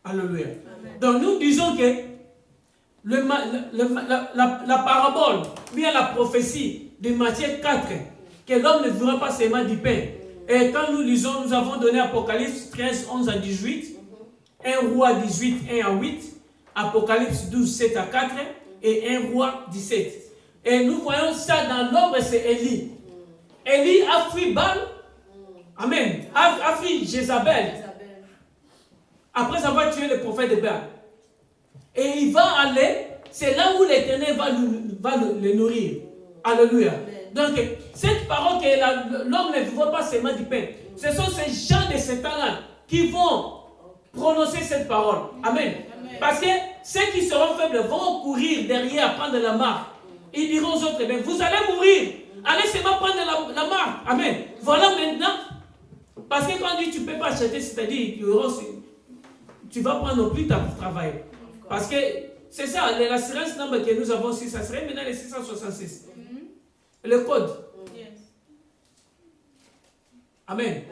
Alléluia. Donc nous disons que la parabole, bien la prophétie de Matthieu 4, que l'homme ne vivra pas seulement du pain. Et quand nous lisons, nous avons donné Apocalypse 13, 11 à 18, 1 Roi 18, 1 à 8, Apocalypse 12, 7 à 4 et 1 Roi 17. Et nous voyons ça dans l'ombre, c'est Élie. Élie a fui Baal. Amen. A fui Jézabel. Après avoir tué le prophète de Baal. Et il va aller, c'est là où l'Éternel va le nourrir. Alléluia. Donc, cette parole que l'homme ne vivra pas seulement du pain. Ce sont ces gens de ce temps-là qui vont prononcer cette parole. Amen. Parce que ceux qui seront faibles vont courir derrière, prendre la marque. Ils diront aux autres, bien, vous allez mourir. Allez seulement prendre la marque. Amen. Voilà maintenant. Parce que quand on dit tu ne peux pas acheter, c'est-à-dire tu vas prendre non plus ta travail. Parce que c'est ça, l'assurance number que nous avons ici, ça serait maintenant les 666. Le code. Amen.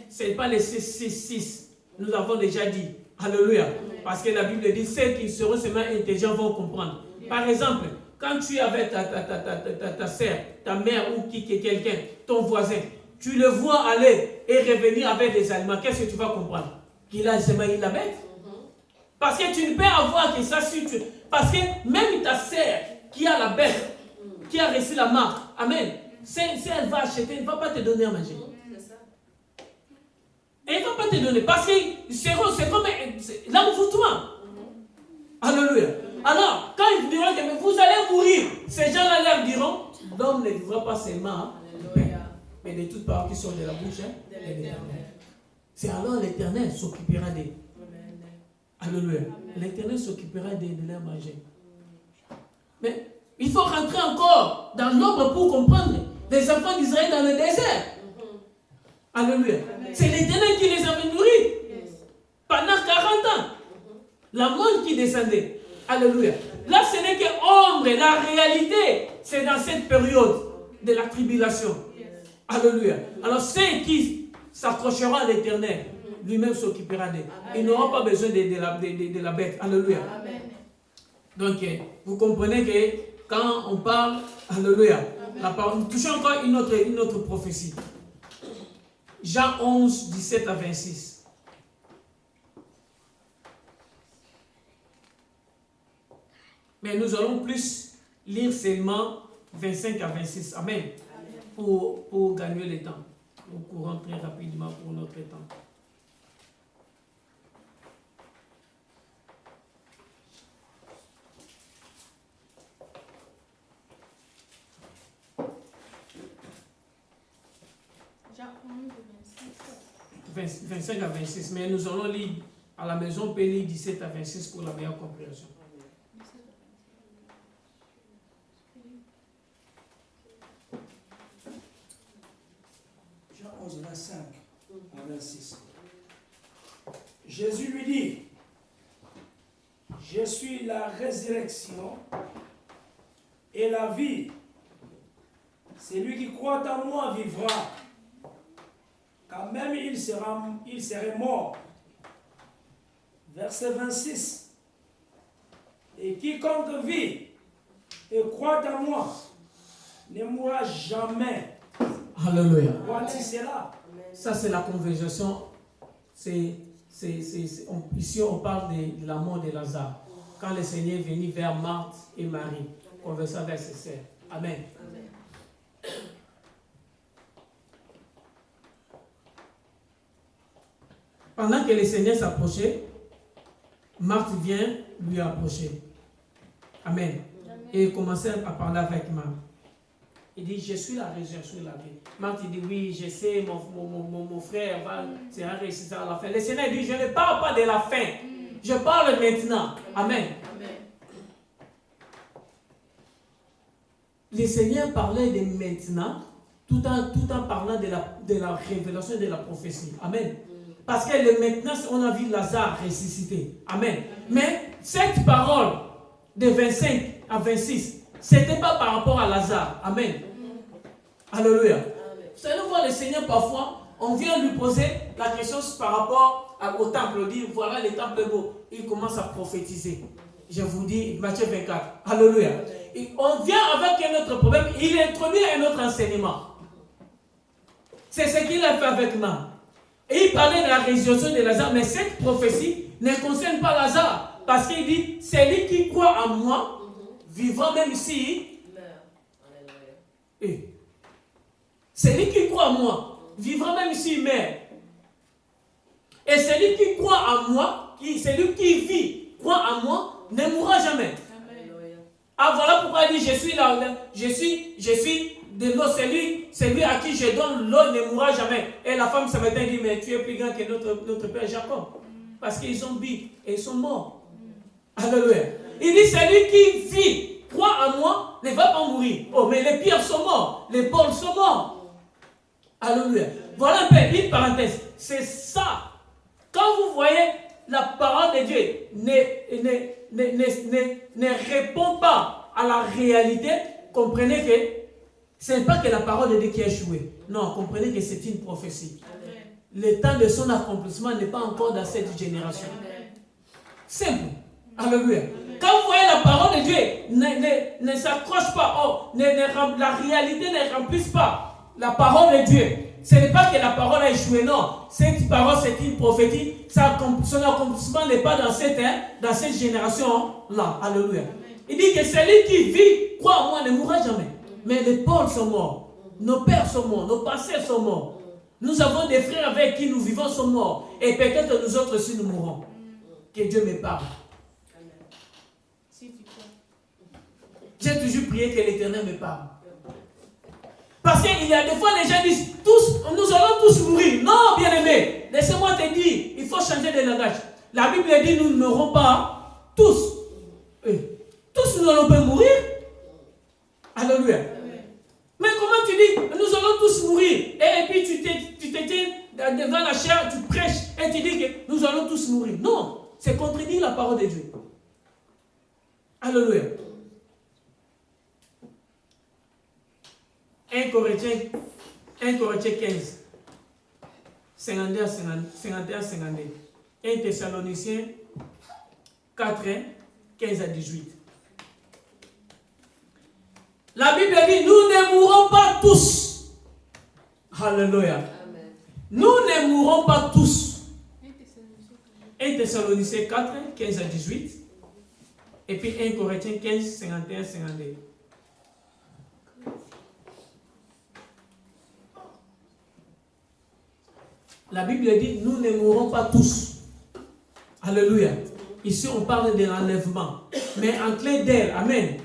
Ce n'est pas les 666. Nous l'avons déjà dit. Alléluia. Parce que la Bible dit ceux qui seront seulement intelligents vont comprendre. Par exemple, quand tu es avec ta sœur, ta mère ou quelqu'un, ton voisin, tu le vois aller et revenir avec des aliments, qu'est-ce que tu vas comprendre? Qu'il a seulement eu la bête? Parce que tu ne peux avoir que ça sur tu. Parce que même ta sœur qui a la bête, qui a reçu la marque, amen, si elle va acheter, elle ne va pas te donner à manger. Elle ne va pas te donner. Parce que c'est comme l'envoûtement. Alléluia. Alors, quand ils vous diront que vous allez mourir, ces gens-là leur diront, l'homme ne vivra pas seulement du pain, mais de toutes parts qui sont de la bouche de l'Éternel. C'est alors l'Éternel s'occupera d'eux. Alléluia. L'Éternel s'occupera de leur manger. Mais il faut rentrer encore dans l'ombre pour comprendre les enfants d'Israël dans le désert. Alléluia. C'est l'Éternel qui les avait nourris pendant 40 ans. La manne qui descendait. Alléluia. Là, ce n'est que ombre. La réalité, c'est dans cette période de la tribulation. Alléluia. Alors, ceux qui s'accrocheront à l'Éternel, lui-même s'occupera d'eux. Ils n'auront pas besoin de la bête. Alléluia. Donc, vous comprenez que quand on parle, alléluia, nous touchons encore une autre prophétie. Jean 11, 17 à 26. Mais nous allons plus lire seulement 25 à 26. Amen. Pour gagner le temps. Nous courons très rapidement pour notre temps. Jean 11, 25 à 26. Mais nous allons lire à la maison, on peut lire 17 à 26 pour la meilleure compréhension. Jean 11, 25 à 26. Jésus lui dit, je suis la résurrection et la vie. Celui qui croit en moi vivra, quand même il serait mort. Verset 26. Et quiconque vit et croit en moi ne mourra jamais. Alléluia. Voici cela. Ça, c'est la conversation. Ici, on parle de la mort de Lazare. Quand le Seigneur est venu vers Marthe et Marie, conversant avec ses sœurs. Amen. Pendant que le Seigneur s'approchait, Marthe vient lui approcher. Amen. Et il commençait à parler avec Marthe. Il dit, je suis la résurrection de la vie. Marthe dit, oui, je sais, mon frère sera ressuscité à la fin. Le Seigneur dit, je ne parle pas de la fin. Je parle maintenant. Amen. Le Seigneur parlait de maintenant, tout en parlant de la révélation de la prophétie. Amen. Parce que le maintenant, on a vu Lazare ressuscité. Amen. Mais cette parole de 25 à 26, ce n'était pas par rapport à Lazare. Amen. Alléluia. Vous allez voir le Seigneur parfois, on vient lui poser la question par rapport au temple, dit voilà le temple est beau. Il commence à prophétiser. Je vous dis, Matthieu 24. Alléluia. Et on vient avec un autre problème. Il introduit un autre enseignement. C'est ce qu'il a fait avec moi. Et il parlait de la résurrection de Lazare. Mais cette prophétie ne concerne pas Lazare. Parce qu'il dit, c'est lui qui croit en moi, vivra même s'il meurt. C'est lui qui croit en moi, vivra même s'il meurt. Et celui qui croit en moi, celui qui vit, croit en moi, ne mourra jamais. Amen. Ah, voilà pourquoi il dit, je suis là, je suis de l'eau, celui à qui je donne l'eau ne mourra jamais. Et la femme ce matin dit, mais tu es plus grand que notre père Jacob. Parce qu'ils ont bu et ils sont morts. Alléluia. Il dit, celui qui vit, croit en moi, ne va pas mourir. Oh, mais les Pierre sont morts, les Paul sont morts. Alléluia. Voilà un peu une parenthèse. C'est ça. Quand vous voyez la parole de Dieu ne répond pas à la réalité, comprenez que ce n'est pas que la parole de Dieu qui a échoué. Non, comprenez que c'est une prophétie. Amen. Le temps de son accomplissement n'est pas encore dans cette génération. Amen. Simple. Alléluia. Amen. Quand vous voyez la parole de Dieu ne s'accroche pas, la réalité ne remplisse pas la parole de Dieu. Ce n'est pas que la parole a échoué, non. Cette parole, c'est une prophétie. Son accomplissement n'est pas dans cette génération-là. Alléluia. Il dit que celui qui vit, croit en moi, ne mourra jamais. Mais les Paul sont morts. Nos pères sont morts. Nos pasteurs sont morts. Nous avons des frères avec qui nous vivons sont morts. Et peut-être nous autres aussi nous mourrons. Que Dieu me parle. J'ai toujours prié que l'Éternel me parle. Parce qu'il y a des fois, les gens disent, nous allons tous mourir. Non, bien-aimé, laissez-moi te dire, il faut changer de langage. La Bible dit, nous ne mourrons pas tous. Tous nous allons pas mourir. Alléluia. Mais comment tu dis, nous allons tous mourir, et puis tu te tiens devant la chair, tu prêches, et tu dis que nous allons tous mourir. Non, c'est contredire la parole de Dieu. Alléluia. 1 Corinthiens 15, 51, 52. 1 Thessaloniciens 4, 15 à 18. La Bible dit, nous ne mourrons pas tous. Alléluia. Amen. Nous ne mourrons pas tous. 1 Thessaloniciens 4, 15 à 18. Et puis 1 Corinthiens 15, 51, 52. La Bible dit, nous ne mourrons pas tous. Alléluia. Ici, on parle de l'enlèvement. Mais en clé d'air, amen.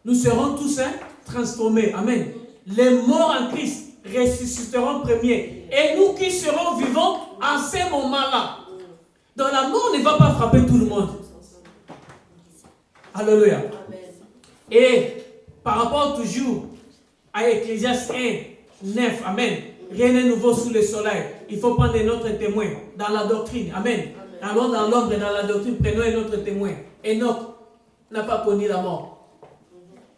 Nous serons tous transformés. Amen. Les morts en Christ ressusciteront premiers. Et nous qui serons vivants en ce moment-là. Donc la mort ne va pas frapper tout le monde. Alléluia. Amen. Et par rapport toujours à Ecclésiaste 1, 9, amen. Rien n'est nouveau sous le soleil. Il faut prendre notre témoin dans la doctrine. Amen. Allons dans l'ombre et dans la doctrine, prenons un autre témoin. Enoch n'a pas connu la mort.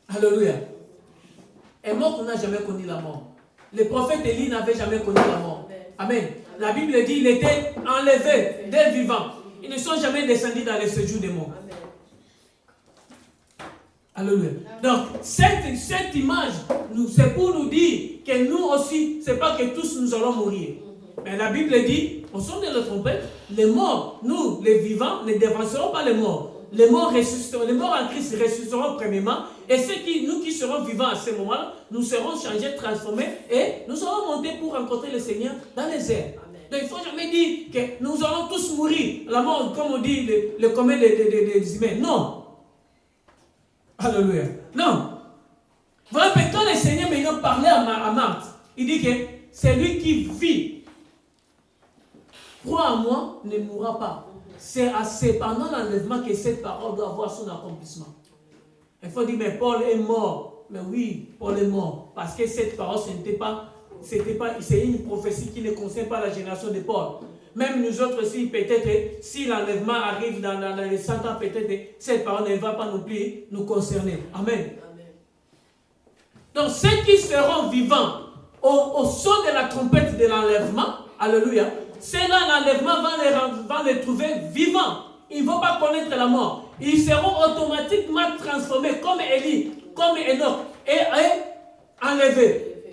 Alléluia. Enoch n'a jamais connu la mort. Le prophète Élie n'avait jamais connu la mort. Amen. La Bible dit qu'il était enlevé des vivants. Ils ne sont jamais descendus dans le séjour des morts. Alléluia. Donc, cette image, c'est pour nous dire que nous aussi, ce n'est pas que tous nous allons mourir. Mais la Bible dit, au son de la trompette, les morts, nous, les vivants, ne dévancerons pas les morts. Les morts ressusciteront, les morts en Christ ressusciteront premièrement. Et nous qui serons vivants à ce moment-là, nous serons changés, transformés et nous serons montés pour rencontrer le Seigneur dans les airs. Donc il ne faut jamais dire que nous allons tous mourir. La mort, comme on dit, le commun des humains. Non. Alléluia. Non. Voilà, quand le Seigneur maintenant parlait à Marthe, il dit que c'est lui qui vit. Crois en moi, ne mourra pas. C'est pendant l'enlèvement que cette parole doit avoir son accomplissement. Il faut dire, mais Paul est mort. Mais oui, Paul est mort. Parce que cette parole, c'est une prophétie qui ne concerne pas la génération de Paul. Même nous autres aussi, peut-être, si l'enlèvement arrive dans les 100 ans, peut-être, cette parole ne va pas non plus nous concerner. Amen. Donc, ceux qui seront vivants au son de la trompette de l'enlèvement, alléluia, ceux-là, l'enlèvement va les trouver vivants. Ils ne vont pas connaître la mort. Ils seront automatiquement transformés comme Élie, comme Enoch, et enlevés.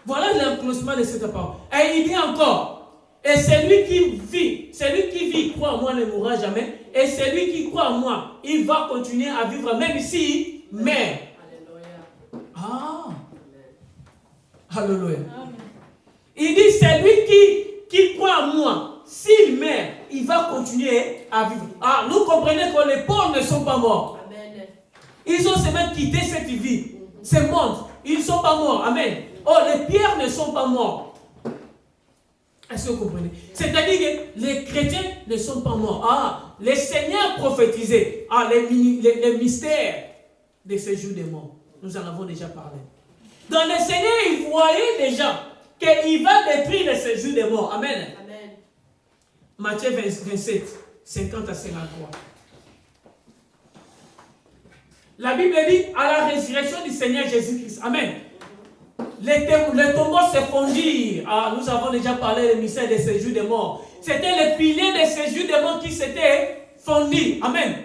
Voilà l'accomplissement de cette parole. Et il dit encore, et celui qui vit, croit en moi, ne mourra jamais. Et celui qui croit en moi, il va continuer à vivre, même s'il meurt. Ah. Alléluia. Il dit, celui qui croit en moi, s'il meurt, il va continuer à vivre. Ah, nous comprenons que les pauvres ne sont pas morts. Amen. Ils ont seulement quitté cette vie, ce monde. Ils ne sont pas morts. Amen. Oh, les pierres ne sont pas morts. Est-ce que vous comprenez? C'est-à-dire que les chrétiens ne sont pas morts. Ah, les seigneurs prophétisaient. Ah, les mystères de ces jours des morts. Nous en avons déjà parlé. Dans les seigneurs, ils voyaient déjà qu'il va détruire les séjours des morts. Amen. Amen. Matthieu 27, 50 à 53. La Bible dit à la résurrection du Seigneur Jésus-Christ. Amen. Les tombeaux se fondirent. Ah, nous avons déjà parlé des mystères des séjours des morts. C'était les piliers des séjours des morts qui s'étaient fondus. Amen.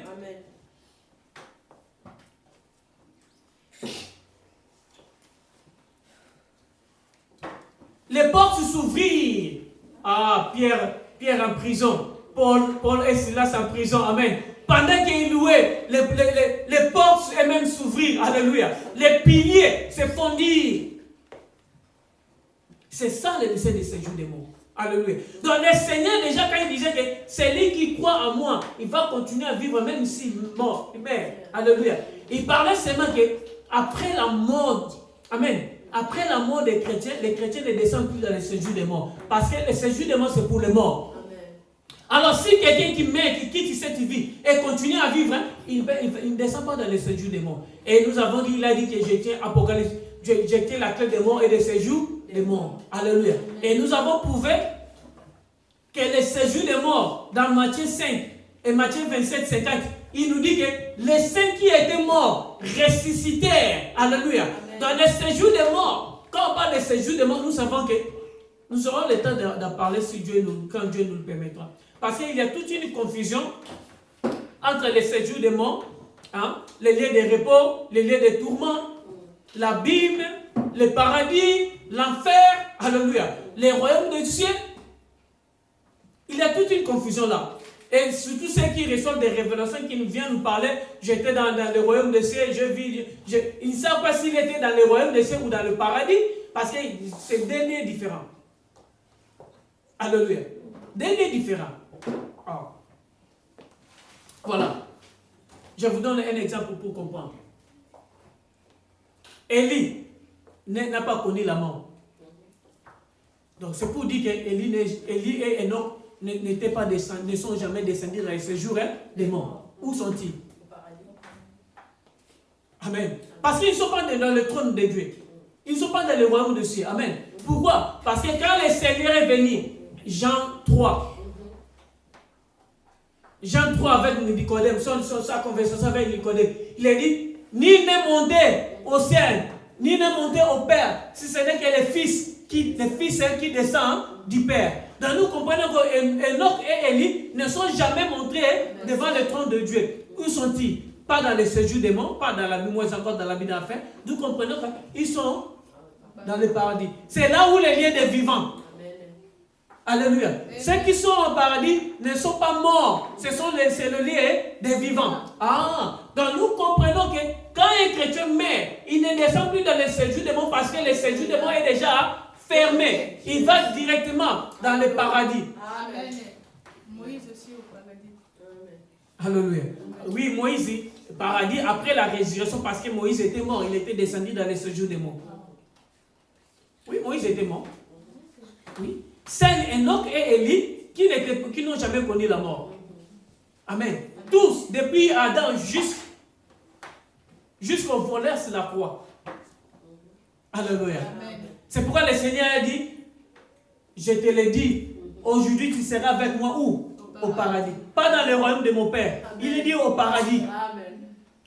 Les portes s'ouvrirent. Ah, Pierre en prison. Paul et Silas en prison. Amen. Pendant qu'ils louaient, les portes elles-mêmes s'ouvrirent. Alléluia. Les piliers se fondirent. C'est ça le mystère de ces jours des morts. Alléluia. Donc le Seigneur déjà quand il disait que c'est lui qui croit en moi, il va continuer à vivre même s'il est mort. Amen. Alléluia. Il parlait seulement que après la mort, amen. Après la mort des chrétiens, les chrétiens ne descendent plus dans les séjours des morts. Parce que les séjours des morts, c'est pour les morts. Amen. Alors, si quelqu'un qui meurt, qui quitte cette vie et continue à vivre, hein, il ne descend pas dans les séjours des morts. Et nous avons dit, il a dit que je tiens Apocalypse, je tiens la clé des morts et des séjours des morts. Alléluia. Et nous avons prouvé que les séjours des morts, dans Matthieu 5 et Matthieu 27, 50, il nous dit que les saints qui étaient morts ressuscitèrent. Alléluia. Dans les séjours des morts, quand on parle des séjours des morts, nous savons que nous aurons le temps d'en parler si quand Dieu nous le permettra. Parce qu'il y a toute une confusion entre les séjours des morts, hein, les lieux de repos, les lieux de tourment, l'abîme, le paradis, l'enfer, alléluia, les royaumes des cieux. Il y a toute une confusion là. Et surtout ceux qui reçoivent des révélations qui nous viennent nous parler, j'étais dans le royaume des cieux, ils ne savent pas s'il était dans le royaume des cieux ou dans le paradis, parce que c'est deux lieux différents. Alléluia. Deux lieux différents. Oh. Voilà. Je vous donne un exemple pour comprendre. Élie n'a pas connu la mort. Donc c'est pour dire que Élie et Enoch n'étaient pas descendus, ne sont jamais descendus dans les séjours des morts. Où sont-ils? Amen. Parce qu'ils ne sont pas dans le trône de Dieu. Ils ne sont pas dans le royaume de cieux. Amen. Pourquoi? Parce que quand le Seigneur est venu, Jean 3 avec Nicodème, sa conversation avec Nicodème, il a dit, ni ne montez au ciel, ni ne montez au Père, si ce n'est que les fils qui descendent du Père. Donc nous comprenons que Enoch et Élie ne sont jamais montrés devant le trône de Dieu. Où sont-ils? Pas dans les séjours des morts, pas dans la mémoire, encore dans la vie d'enfer. Nous comprenons qu'ils sont dans le paradis. C'est là où les lieux des vivants. Alléluia. Ceux qui sont au paradis ne sont pas morts. C'est le lieu des vivants. Ah, donc nous comprenons que quand un chrétien meurt, il ne descend plus dans les séjours des morts parce que le séjour des morts est déjà fermé. Il va directement dans le paradis. Amen. Moïse aussi au paradis. Alléluia. Oui, Moïse, paradis après la résurrection parce que Moïse était mort. Il était descendu dans les séjours des morts. Oui, Moïse était mort. Oui. C'est Enoch et Élie qui n'ont jamais connu la mort. Amen. Tous, depuis Adam jusqu'au voleur sur la croix. Alléluia. C'est pourquoi le Seigneur a dit, je te l'ai dit, aujourd'hui tu seras avec moi où? Au paradis. Pas dans le royaume de mon Père. Amen. Il dit au paradis. Amen.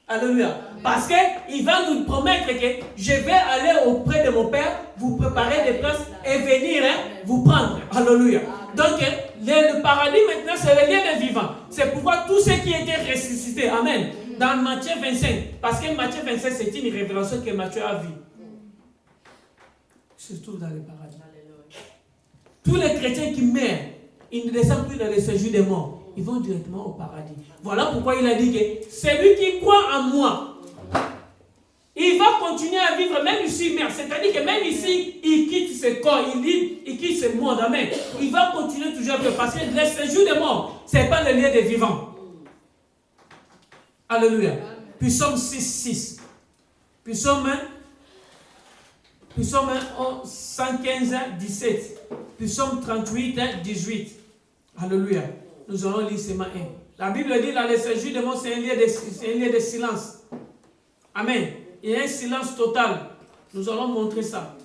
Alléluia. Amen. Parce qu'il va nous promettre que je vais aller auprès de mon Père, vous préparer des places et venir vous prendre. Alléluia. Amen. Donc, le paradis maintenant, c'est le lieu des vivants. C'est pourquoi tous ceux qui étaient ressuscités, amen, dans Matthieu 25, parce que Matthieu 25, c'est une révélation que Matthieu a vue. Se trouve dans le paradis. Tous les chrétiens qui meurent, ils ne descendent plus dans le séjour des morts. Ils vont directement au paradis. Voilà pourquoi il a dit que celui qui croit en moi, il va continuer à vivre même ici, mais c'est-à-dire que même ici, il quitte ce corps, il quitte ce monde, amen. Il va continuer toujours à vivre parce que le séjour des morts, ce n'est pas le lieu des vivants. Alléluia. Psaume 6. Psaume 115, 17. Psaume 38, 18. Alléluia. Nous allons lire seulement 1. La Bible dit dans le séjour des morts, c'est un lieu de silence. Amen. Il y a un silence total. Nous allons montrer ça.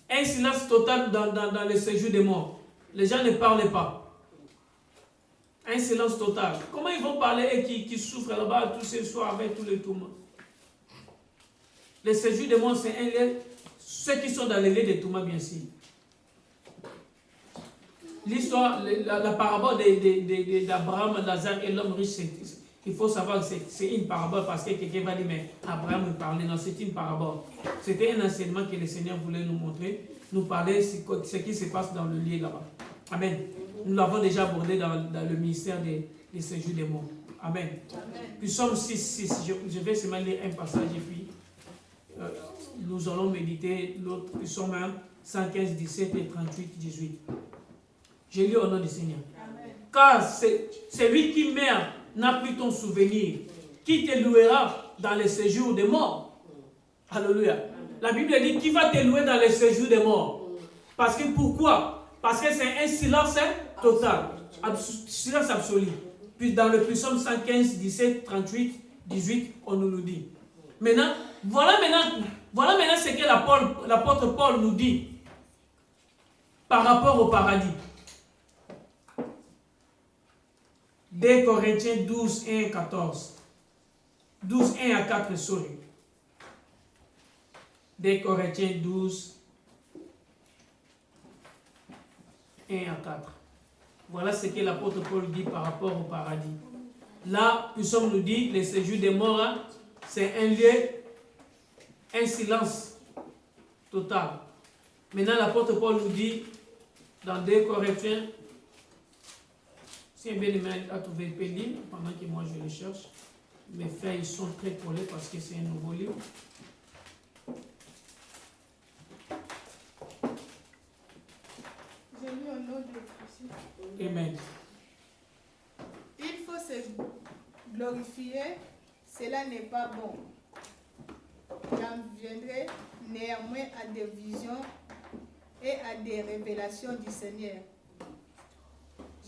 Un silence total dans le séjour des morts. Les gens ne parlent pas. Un silence total. Comment ils vont parler et qui souffrent là-bas tous ces soirs avec tous les tourments? Le séjour des morts, c'est un lieu. Ceux qui sont dans les lieux de tourments, bien sûr. L'histoire, la parabole d'Abraham, Lazare et l'homme riche, il faut savoir que c'est une parabole parce que quelqu'un va dire, mais Abraham me parlait. Non, c'est une parabole. C'était un enseignement que le Seigneur voulait nous montrer, nous parler de ce qui se passe dans le lieu là-bas. Amen. Nous l'avons déjà abordé dans le ministère des séjours des morts. Amen. Psaume 6. Je vais seulement lire un passage et puis nous allons méditer l'autre psaume 115, 17 et 38, 18. Je lis au nom du Seigneur. Amen. Car c'est lui qui meurt n'a plus ton souvenir, qui te louera dans les séjours des morts. Alléluia. La Bible dit qui va te louer dans les séjours des morts. Parce que pourquoi? Parce que c'est un silence total, silence absolu. Puis dans le psaume 115, 17, 38, 18, on nous le dit. Maintenant, voilà ce que l'apôtre Paul nous dit par rapport au paradis. 2 Corinthiens 12, 1 à 14. 12, 1 à 4, sorry. 2 Corinthiens 12, 1 à 4. Voilà ce que l'apôtre Paul dit par rapport au paradis. Là, Psaume nous dit, le séjour des morts, c'est un lieu, un silence total. Maintenant, l'apôtre Paul nous dit, dans 2 Corinthiens, si un bien aimé a trouvé le livre, pendant que moi je le cherche, mes feuilles sont très collées parce que c'est un nouveau livre. J'ai mis au nom de Christ. Amen. Il faut se glorifier, cela n'est pas bon. J'en viendrai néanmoins à des visions et à des révélations du Seigneur.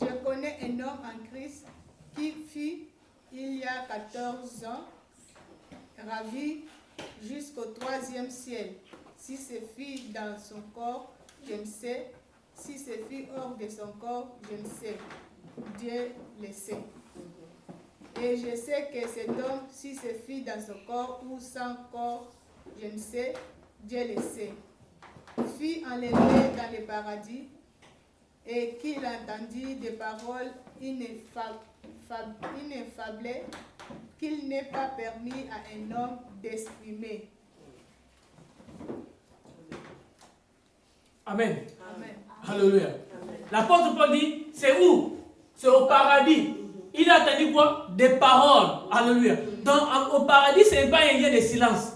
Je connais un homme en Christ qui fut, il y a 14 ans, ravi jusqu'au 3e ciel. Si ce fut dans son corps, je ne sais. Si ce fut hors de son corps, je ne sais. Dieu le sait. Et je sais que cet homme, si ce fut dans son corps ou sans corps, je ne sais. Dieu le sait. Fut enlevé dans le paradis et qu'il entendit des paroles ineffables qu'il n'est pas permis à un homme d'exprimer. Amen. Amen. Alléluia. L'apôtre Paul dit, c'est où? C'est au paradis. Il a entendu quoi? Des paroles. Alléluia. Donc, au paradis, ce n'est pas un lieu de silence.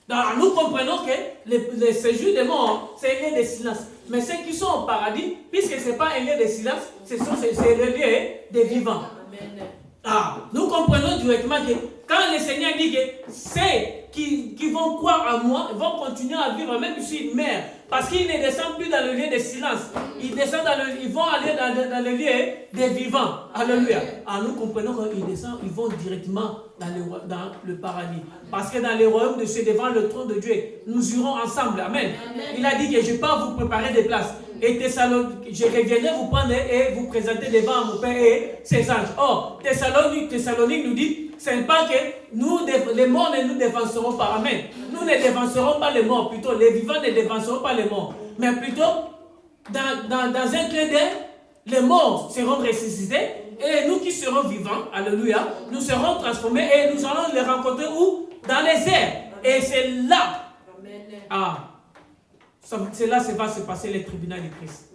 Donc, nous comprenons que le séjour des morts, c'est un lieu de silence. Mais ceux qui sont au paradis, puisque ce n'est pas un lieu de silence, c'est le lieu des vivants. Amen. Ah, nous comprenons directement que quand le Seigneur dit que ceux qui vont croire à moi vont continuer à vivre, même s'ils meurent, parce qu'ils ne descendent plus dans le lieu de silence, ils vont aller dans le lieu des vivants. Alléluia. Ah, nous comprenons qu'ils descendent, ils vont directement dans le paradis. Parce que dans le royaume de Dieu, devant le trône de Dieu, nous irons ensemble. Amen. Il a dit que je pars vous préparer des places. Et je reviendrai vous prendre et vous présenter devant mon Père et ses anges. Or, Thessalonique nous dit, ce n'est pas que nous, les morts ne nous dévanceront pas. Amen. Nous ne dévancerons pas les morts, plutôt les vivants ne dévanceront pas les morts. Mais plutôt, dans un clin d'œil, les morts seront ressuscités et nous qui serons vivants, alléluia, nous serons transformés et nous allons les rencontrer où? Dans les airs. Et c'est là, c'est là que va se passer le tribunal de Christ.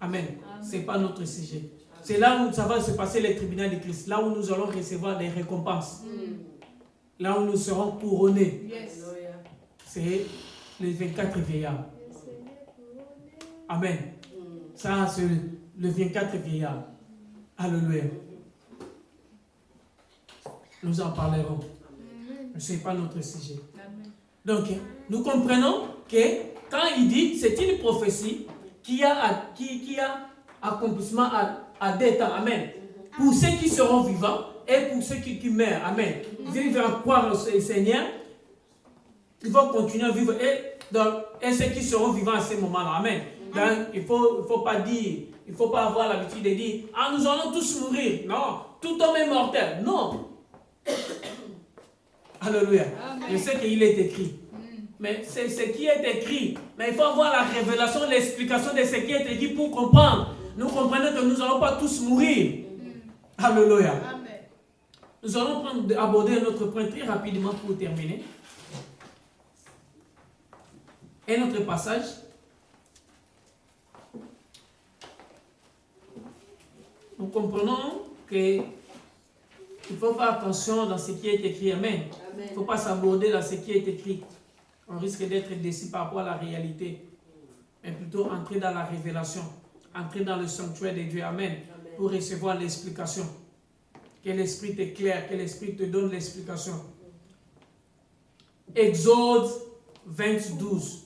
Amen. Ce n'est pas notre sujet. C'est là où ça va se passer le tribunal de Christ. Là où nous allons recevoir des récompenses. Là où nous serons couronnés. C'est les 24 vieillards. Amen. Ça, c'est le 24 vieillards. Alléluia. Nous en parlerons. Ce n'est pas notre sujet. Donc, nous comprenons que quand il dit, c'est une prophétie qui a accomplissement à des temps. Amen. Pour ceux qui seront vivants et pour ceux qui meurent. Amen. Ils vont croire au Seigneur. Ils vont continuer à vivre. Et ceux qui seront vivants à ce moment-là. Amen. Donc, il ne faut pas dire, il ne faut pas avoir l'habitude de dire, nous allons tous mourir. Non, tout homme est mortel. Non. Alléluia. Je sais qu'il est écrit. Mais c'est ce qui est écrit. Mais il faut avoir la révélation, l'explication de ce qui est écrit pour comprendre. Nous comprenons que nous n'allons pas tous mourir. Alléluia. Nous allons aborder notre point très rapidement pour terminer. Et notre passage. Nous comprenons qu'il faut faire attention dans ce qui est écrit. Amen. Il ne faut pas s'aborder dans ce qui est écrit. On risque d'être déçu par rapport à la réalité. Mais plutôt entrer dans la révélation. Entrer dans le sanctuaire de Dieu. Amen. Pour recevoir l'explication. Que l'Esprit t'éclaire. Que l'Esprit te donne l'explication. Exode 20:12.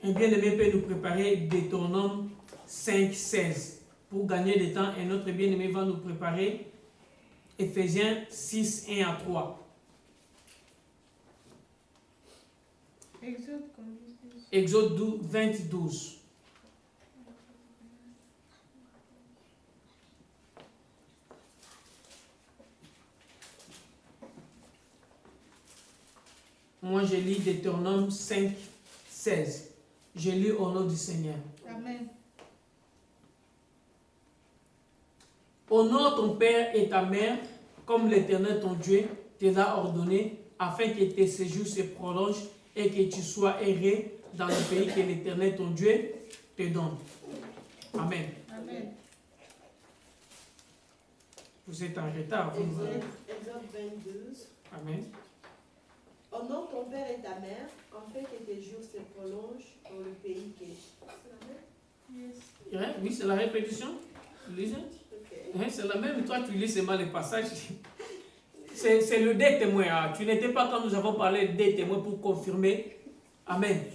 Un bien-aimé peut nous préparer Deutéronome 5:16. Pour gagner du temps, et notre bien-aimé va nous préparer Éphésiens 6:1-3. Exode 20:12. Moi, je lis Deutéronome 5:16. Je lis au nom du Seigneur. Amen. Honore ton père et ta mère, comme l'Éternel ton Dieu te l'a ordonné, afin que tes séjours se prolongent et que tu sois erré dans le pays que l'Éternel ton Dieu te donne. Amen. Amen. Vous êtes en retard. Exode 22. Amen. Honore ton père et ta mère, afin que tes jours se prolongent dans le pays que... C'est la même? Oui, c'est la répétition. Lisez. Okay. C'est la même. Toi, tu lis seulement les passages. C'est le des témoins. Tu n'étais pas quand nous avons parlé des témoins pour confirmer. Amen.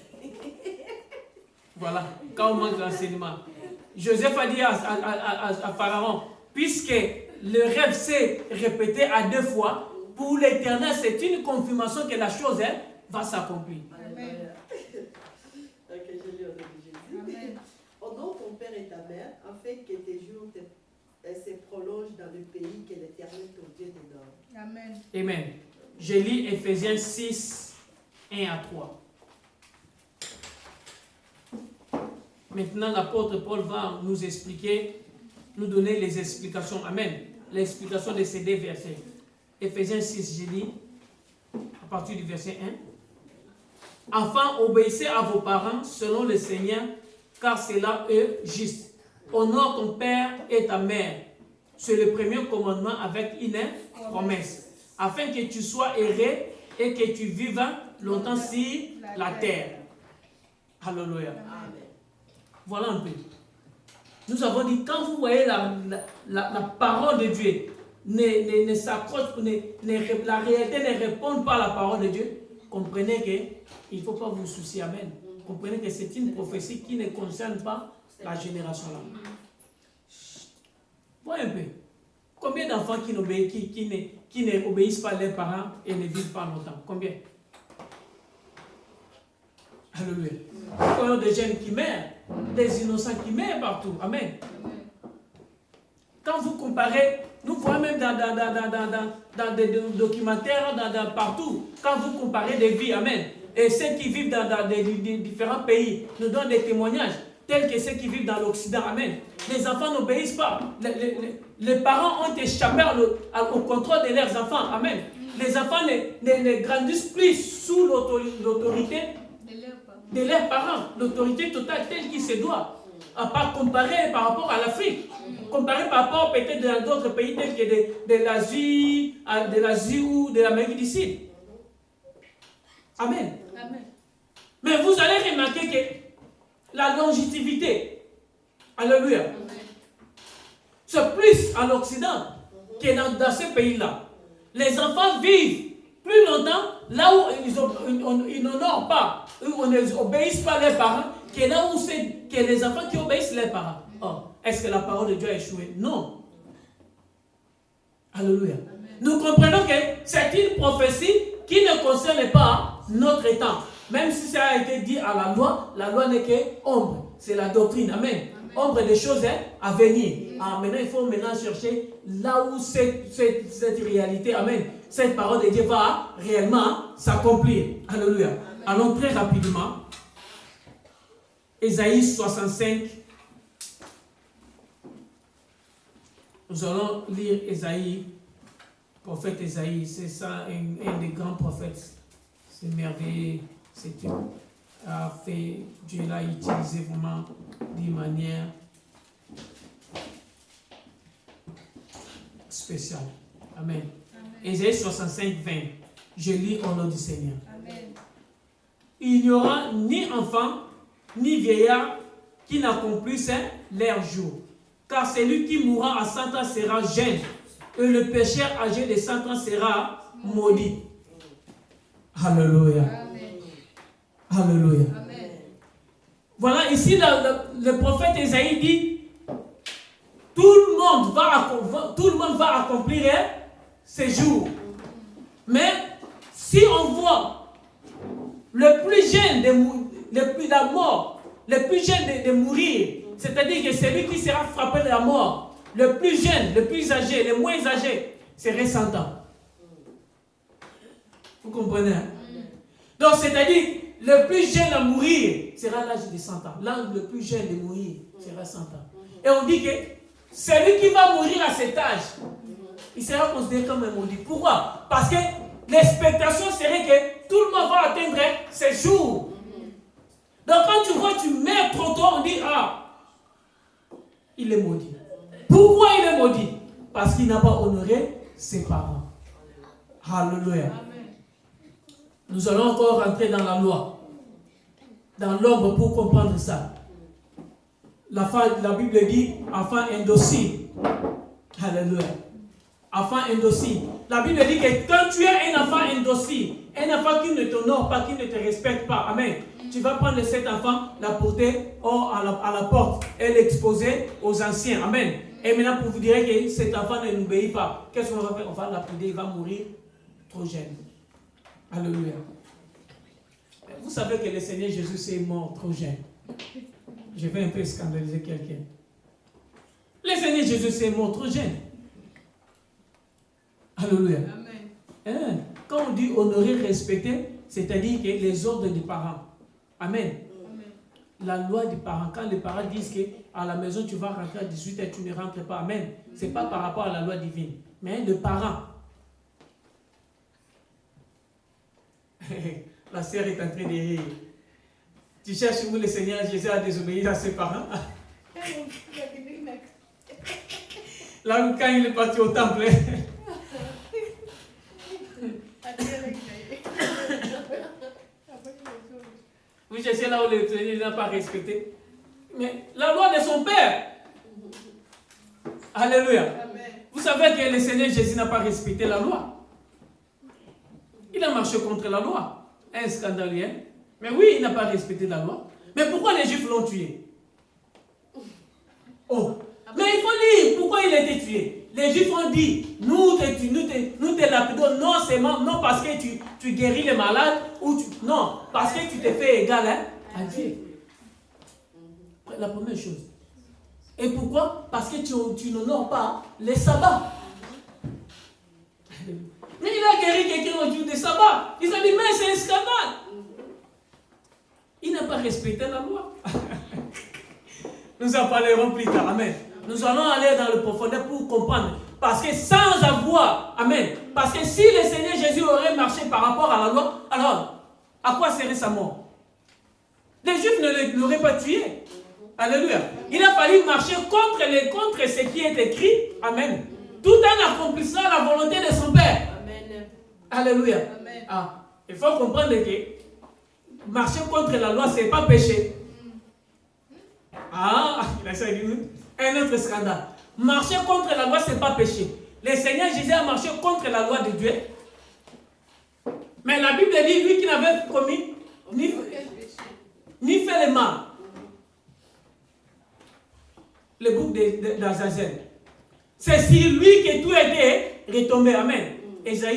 Voilà. Quand on manque d'enseignement. Joseph a dit à Pharaon, puisque le rêve s'est répété à 2 fois, pour l'Éternel, c'est une confirmation que la chose va s'accomplir. Amen. Ok, je lis au nom de Jésus. Amen. Honore ton père et ta mère, afin que tes jours se prolongent dans le pays que l'Éternel ton Dieu te donne. Amen. Amen. Je lis Éphésiens 6:1-3. Maintenant, l'apôtre Paul va nous expliquer, nous donner les explications. Amen. L'explication de ces 2 versets. Éphésiens 6, je lis à partir du verset 1. Enfin, obéissez à vos parents selon le Seigneur, car c'est là eux juste. Honore ton père et ta mère. C'est le premier commandement avec une promesse. Afin que tu sois erré et que tu vives longtemps sur la terre. Alléluia. Voilà un peu. Nous avons dit, quand vous voyez la parole de Dieu ne s'accroche, la réalité ne répond pas à la parole de Dieu, comprenez qu'il ne faut pas vous soucier. Amen. Comprenez que c'est une prophétie qui ne concerne pas la génération là. Voyez un peu. Combien d'enfants qui n'obéissent pas à leurs parents et ne vivent pas longtemps? Combien? Alléluia. Combien de jeunes qui meurent, des innocents qui meurent partout. Amen. Quand vous comparez, nous voyons même dans des documentaires, partout, quand vous comparez des vies, amen, et ceux qui vivent dans des différents pays nous donnent des témoignages. tels que ceux qui vivent dans l'Occident. Amen. Les enfants n'obéissent pas. Les parents ont échappé au contrôle de leurs enfants. Amen. Les enfants ne grandissent plus sous l'autorité de leurs parents. L'autorité totale telle qu'il se doit. À part comparer par rapport à l'Afrique. Comparer par rapport peut-être dans d'autres pays tels que de l'Asie ou de l'Amérique du Sud. Amen. Amen. Mais vous allez remarquer que la longévité, alléluia, c'est plus à l'Occident que dans ces pays-là. Les enfants vivent plus longtemps là où ils n'honorent pas, où ils n'obéissent pas leurs parents, que là où c'est que les enfants qui obéissent leurs parents. Oh, est-ce que la parole de Dieu a échoué? Non. Alléluia. Nous comprenons que c'est une prophétie qui ne concerne pas notre temps. Même si ça a été dit à la loi n'est que ombre. C'est la doctrine. Amen. Ombre des choses à venir. Ah, maintenant, il faut chercher là où cette réalité, amen, cette parole de Dieu va réellement s'accomplir. Alléluia. Allons très rapidement. Ésaïe 65. Nous allons lire Ésaïe, prophète Ésaïe. C'est ça, un des grands prophètes. C'est merveilleux. C'est Dieu a fait, Dieu l'a utilisé vraiment d'une manière spéciale. Amen. Ésaïe 65, 20. Je lis au nom du Seigneur. Amen. Il n'y aura ni enfant, ni vieillard qui n'accomplisse leur jour. Car celui qui mourra à 100 ans sera jeune, et le pécheur âgé de 100 ans sera maudit. Alléluia. Amen. Alléluia. Amen. Voilà, ici le prophète Ésaïe dit, tout le monde va accomplir ses jours. Mais si on voit le plus jeune le plus jeune de mourir, c'est-à-dire que celui qui sera frappé de la mort, le plus jeune, le plus âgé, le moins âgé, serait 100 ans. Vous comprenez? Hein? Donc, c'est-à-dire, le plus jeune à mourir sera l'âge de 100 ans. L'âge le plus jeune de mourir sera 100 ans. Et on dit que celui qui va mourir à cet âge, il sera considéré comme un maudit. Pourquoi? Parce que l'expectation serait que tout le monde va atteindre ses jours. Donc quand tu vois, tu meurs trop tôt, on dit, ah, il est maudit. Pourquoi il est maudit? Parce qu'il n'a pas honoré ses parents. Alléluia. Nous allons encore rentrer dans la loi, dans l'ombre pour comprendre ça. La Bible dit, enfant indocile. Alléluia. Enfant indocile. La Bible dit que quand tu es un enfant indocile, un enfant qui ne t'honore pas, qui ne te respecte pas, amen, tu vas prendre cet enfant, la porter à la porte et l'exposer aux anciens, amen. Et maintenant, pour vous dire que cet enfant ne nous obéit pas, qu'est-ce qu'on va faire? On va l'appeler, il va mourir trop jeune. Alléluia. Vous savez que le Seigneur Jésus est mort trop jeune. Je vais un peu scandaliser quelqu'un. Le Seigneur Jésus est mort trop jeune. Alléluia. Amen. Quand on dit honorer, respecter, c'est-à-dire que les ordres des parents. Amen. La loi des parents, quand les parents disent qu'à la maison tu vas rentrer à 18h, tu ne rentres pas. Amen. Ce n'est pas par rapport à la loi divine, mais le parent. La sœur est en train de rire. Tu cherches où le Seigneur Jésus a désobéi à ses parents. Là où quand il est parti au temple. Vous cherchez là où le Seigneur n'a pas respecté. Mais la loi de son Père. Alléluia. Amen. Vous savez que le Seigneur Jésus n'a pas respecté la loi. Il a marché contre la loi. Un scandaleux. Mais oui, il n'a pas respecté la loi. Mais pourquoi les Juifs l'ont tué? Oh. Mais il faut lire pourquoi il a été tué. Les Juifs ont dit, nous te lapidons, non parce que tu guéris les malades, non, parce que tu te fais égal à Dieu. La première chose. Et pourquoi? Parce que tu n'honores pas les sabbats. Mais il a guéri quelqu'un au jour de sabbat. Ils ont dit, mais c'est un scandale. Il n'a pas respecté la loi. Nous en parlerons plus tard. Amen. Nous allons aller dans le profondeur pour comprendre. Parce que sans avoir, amen, parce que si le Seigneur Jésus aurait marché par rapport à la loi, alors, à quoi serait sa mort? Les Juifs ne l'auraient pas tué. Alléluia. Il a fallu marcher contre ce qui est écrit, amen, tout en accomplissant la volonté de son Père. Amen. Alléluia. Amen. Ah, il faut comprendre que marcher contre la loi, ce n'est pas péché. Ah, il a ça dit, un autre scandale. Marcher contre la loi, ce n'est pas péché. Le Seigneur Jésus a marché contre la loi de Dieu. Mais la Bible dit, lui qui n'avait commis ni fait le mal. Le bouc d'Azazel. C'est sur lui que tout était retombé. Amen. Esaïe